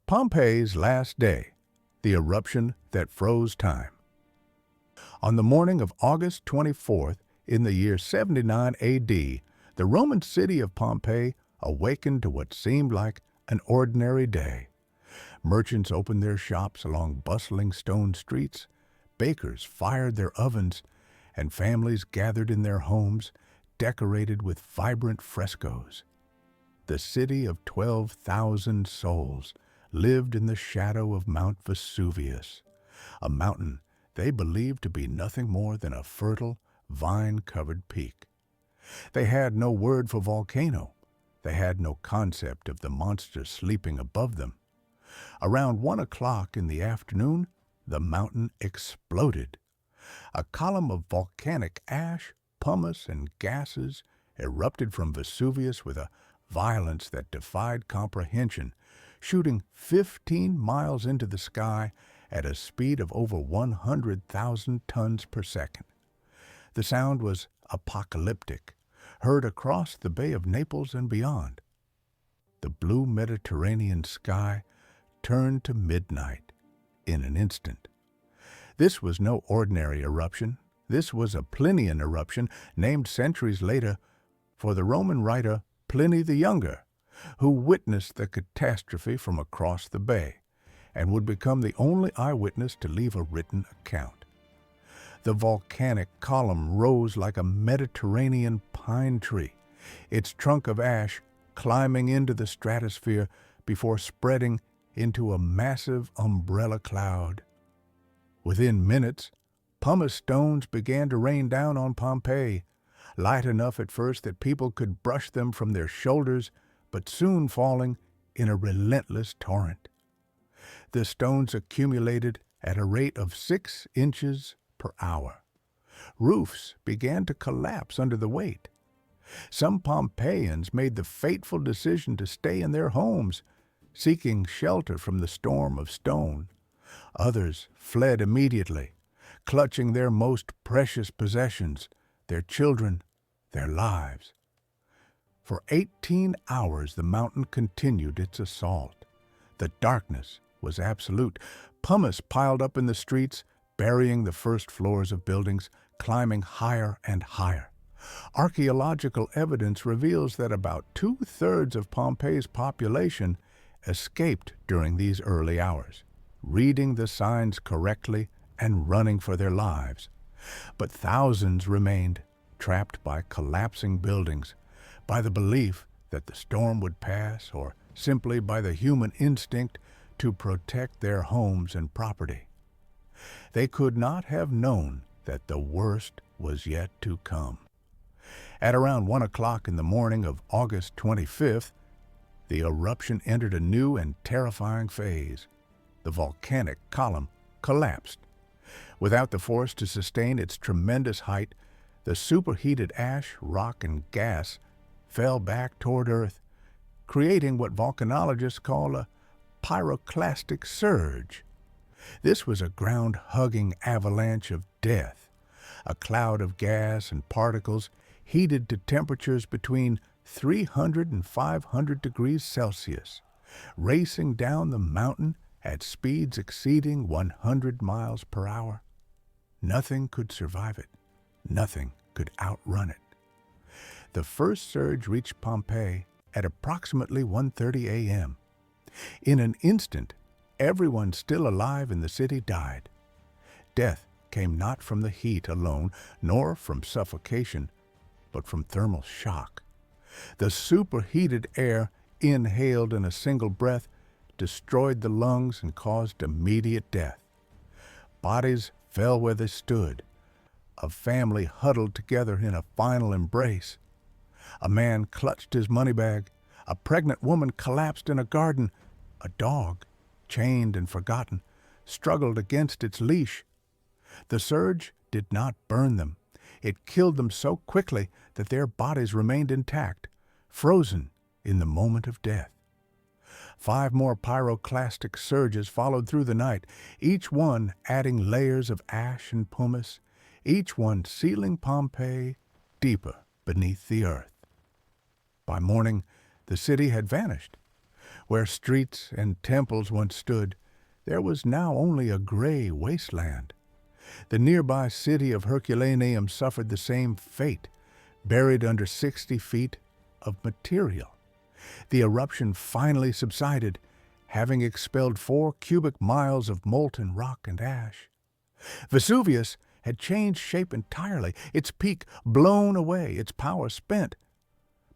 Pompeii's last day, the eruption that froze time. On the morning of August 24th, in the year 79 A.D., the Roman city of Pompeii awakened to what seemed like an ordinary day. Merchants opened their shops along bustling stone streets, bakers fired their ovens, and families gathered in their homes, decorated with vibrant frescoes. The city of 12,000 souls lived in the shadow of Mount Vesuvius, a mountain they believed to be nothing more than a fertile, vine-covered peak. They had no word for volcano. They had no concept of the monster sleeping above them. Around 1 o'clock in the afternoon, the mountain exploded. A column of volcanic ash, pumice, and gases erupted from Vesuvius with a violence that defied comprehension, shooting 15 miles into the sky at a speed of over 100,000 tons per second. The sound was apocalyptic, heard across the Bay of Naples and beyond. The blue Mediterranean sky turned to midnight in an instant. This was no ordinary eruption. This was a Plinian eruption named centuries later for the Roman writer Pliny the Younger, who witnessed the catastrophe from across the bay and would become the only eyewitness to leave a written account. The volcanic column rose like a Mediterranean pine tree, its trunk of ash climbing into the stratosphere before spreading into a massive umbrella cloud. Within minutes, pumice stones began to rain down on Pompeii, light enough at first that people could brush them from their shoulders, but soon falling in a relentless torrent. The stones accumulated at a rate of 6 inches per hour. Roofs began to collapse under the weight. Some Pompeians made the fateful decision to stay in their homes, seeking shelter from the storm of stone. Others fled immediately, clutching their most precious possessions, their children, their lives. For 18 hours the mountain continued its assault. The darkness was absolute. Pumice piled up in the streets, burying the first floors of buildings, climbing higher and higher. Archaeological evidence reveals that about 2/3 of Pompeii's population escaped during these early hours, reading the signs correctly and running for their lives. But thousands remained, trapped by collapsing buildings, by the belief that the storm would pass, or simply by the human instinct to protect their homes and property. They could not have known that the worst was yet to come. At around 1 o'clock in the morning of August 25th, the eruption entered a new and terrifying phase. The volcanic column collapsed. Without the force to sustain its tremendous height, the superheated ash, rock, and gas fell back toward Earth, creating what volcanologists call a pyroclastic surge. This was a ground-hugging avalanche of death, a cloud of gas and particles heated to temperatures between 300 and 500 degrees Celsius, racing down the mountain at speeds exceeding 100 miles per hour. Nothing could survive it. Nothing could outrun it. The first surge reached Pompeii at approximately 1:30 a.m. In an instant, everyone still alive in the city died. Death came not from the heat alone, nor from suffocation, but from thermal shock. The superheated air, inhaled in a single breath, destroyed the lungs and caused immediate death. Bodies fell where they stood. A family huddled together in a final embrace. A man clutched his money bag. A pregnant woman collapsed in a garden. A dog, chained and forgotten, struggled against its leash. The surge did not burn them. It killed them so quickly that their bodies remained intact, frozen in the moment of death. 5 more pyroclastic surges followed through the night, each one adding layers of ash and pumice, each one sealing Pompeii deeper beneath the earth. By morning, the city had vanished. Where streets and temples once stood, there was now only a gray wasteland. The nearby city of Herculaneum suffered the same fate, buried under 60 feet of material. The eruption finally subsided, having expelled 4 cubic miles of molten rock and ash. Vesuvius had changed shape entirely, its peak blown away, its power spent.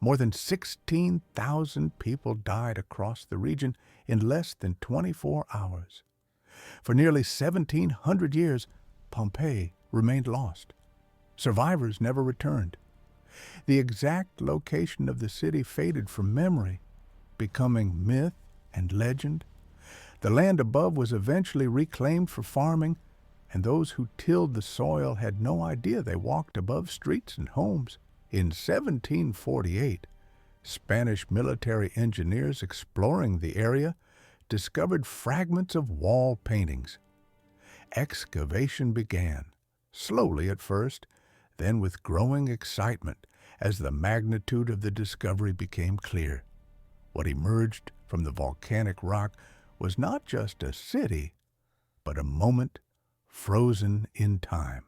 More than 16,000 people died across the region in less than 24 hours. For nearly 1,700 years, Pompeii remained lost. Survivors never returned. The exact location of the city faded from memory, becoming myth and legend. The land above was eventually reclaimed for farming, and those who tilled the soil had no idea they walked above streets and homes. In 1748, Spanish military engineers exploring the area discovered fragments of wall paintings. Excavation began, slowly at first, then with growing excitement as the magnitude of the discovery became clear. What emerged from the volcanic rock was not just a city, but a moment frozen in time.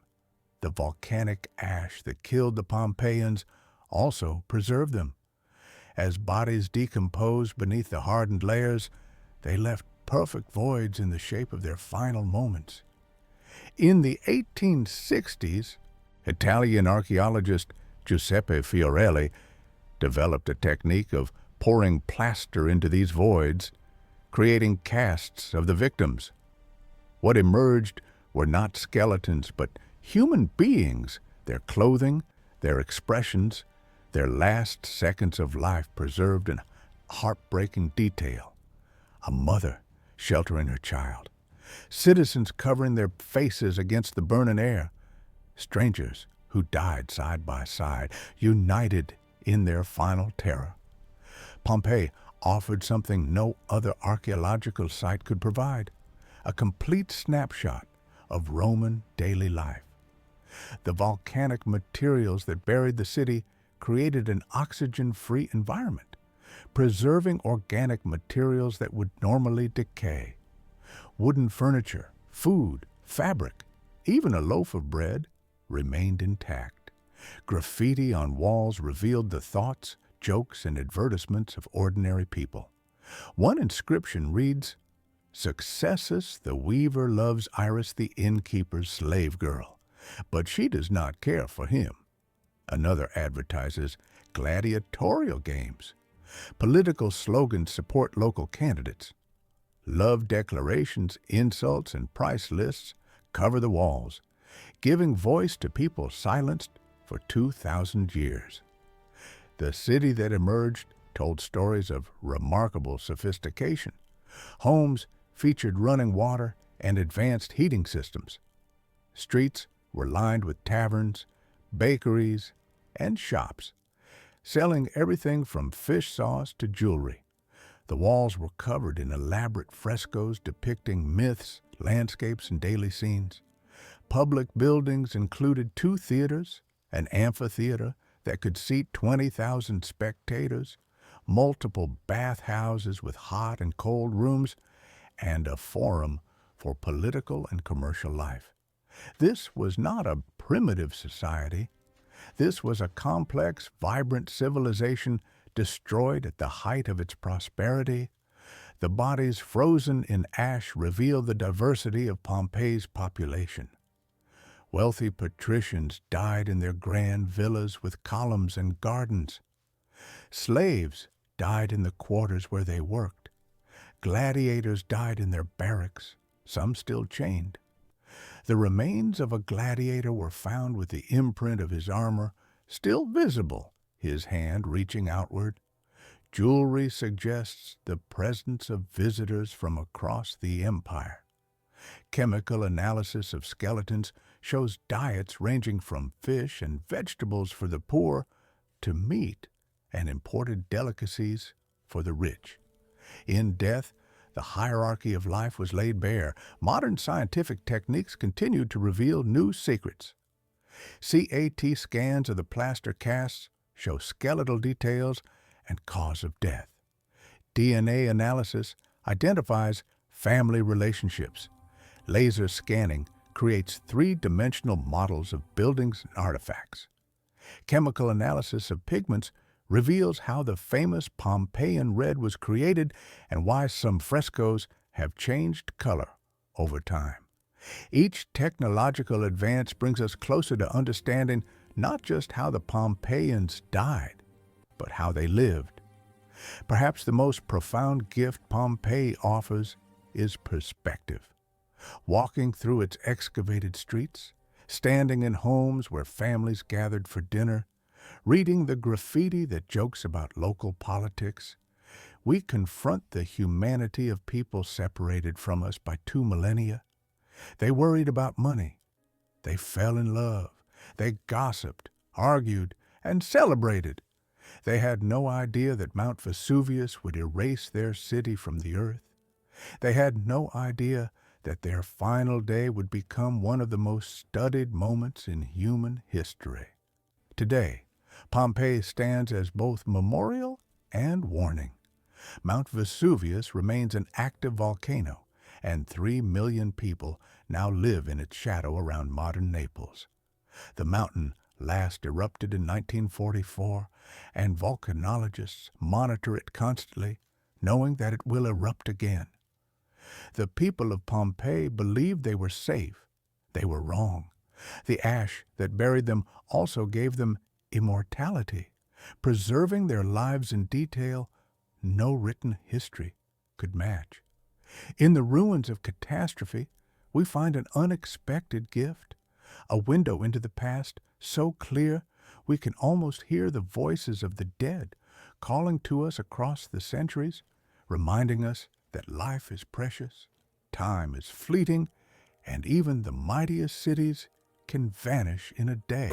The volcanic ash that killed the Pompeians also preserved them. As bodies decomposed beneath the hardened layers, they left perfect voids in the shape of their final moments. In the 1860s, Italian archaeologist Giuseppe Fiorelli developed a technique of pouring plaster into these voids, creating casts of the victims. What emerged were not skeletons, but human beings, their clothing, their expressions, their last seconds of life preserved in heartbreaking detail. A mother sheltering her child, citizens covering their faces against the burning air, strangers who died side by side, united in their final terror. Pompeii offered something no other archaeological site could provide, a complete snapshot of Roman daily life. The volcanic materials that buried the city created an oxygen-free environment, preserving organic materials that would normally decay. Wooden furniture, food, fabric, even a loaf of bread remained intact. Graffiti on walls revealed the thoughts, jokes, and advertisements of ordinary people. One inscription reads, "Successus the weaver loves Iris the innkeeper's slave girl, but she does not care for him." Another advertises gladiatorial games. Political slogans support local candidates. Love declarations, insults, and price lists cover the walls, giving voice to people silenced for 2,000 years. The city that emerged told stories of remarkable sophistication. Homes featured running water and advanced heating systems. Streets were lined with taverns, bakeries, and shops, selling everything from fish sauce to jewelry. The walls were covered in elaborate frescoes depicting myths, landscapes, and daily scenes. Public buildings included 2 theaters, an amphitheater that could seat 20,000 spectators, multiple bathhouses with hot and cold rooms, and a forum for political and commercial life. This was not a primitive society. This was a complex, vibrant civilization destroyed at the height of its prosperity. The bodies frozen in ash reveal the diversity of Pompeii's population. Wealthy patricians died in their grand villas with columns and gardens. Slaves died in the quarters where they worked. Gladiators died in their barracks, some still chained. The remains of a gladiator were found with the imprint of his armor still visible, his hand reaching outward. Jewelry suggests the presence of visitors from across the empire. Chemical analysis of skeletons shows diets ranging from fish and vegetables for the poor to meat and imported delicacies for the rich. In death, the hierarchy of life was laid bare. Modern scientific techniques continued to reveal new secrets. CAT scans of the plaster casts show skeletal details and cause of death. DNA analysis identifies family relationships. Laser scanning creates three-dimensional models of buildings and artifacts. Chemical analysis of pigments reveals how the famous Pompeian red was created and why some frescoes have changed color over time. Each technological advance brings us closer to understanding not just how the Pompeians died, but how they lived. Perhaps the most profound gift Pompeii offers is perspective. Walking through its excavated streets, standing in homes where families gathered for dinner, reading the graffiti that jokes about local politics, we confront the humanity of people separated from us by 2 millennia. They worried about money. They fell in love. They gossiped, argued, and celebrated. They had no idea that Mount Vesuvius would erase their city from the earth. They had no idea that their final day would become one of the most studied moments in human history. Today, Pompeii stands as both memorial and warning. Mount Vesuvius remains an active volcano, and 3 million people now live in its shadow around modern Naples. The mountain last erupted in 1944, and volcanologists monitor it constantly, knowing that it will erupt again. The people of Pompeii believed they were safe. They were wrong. The ash that buried them also gave them immortality, preserving their lives in detail no written history could match. In the ruins of catastrophe, we find an unexpected gift, a window into the past so clear we can almost hear the voices of the dead calling to us across the centuries, reminding us that life is precious, time is fleeting, and even the mightiest cities can vanish in a day.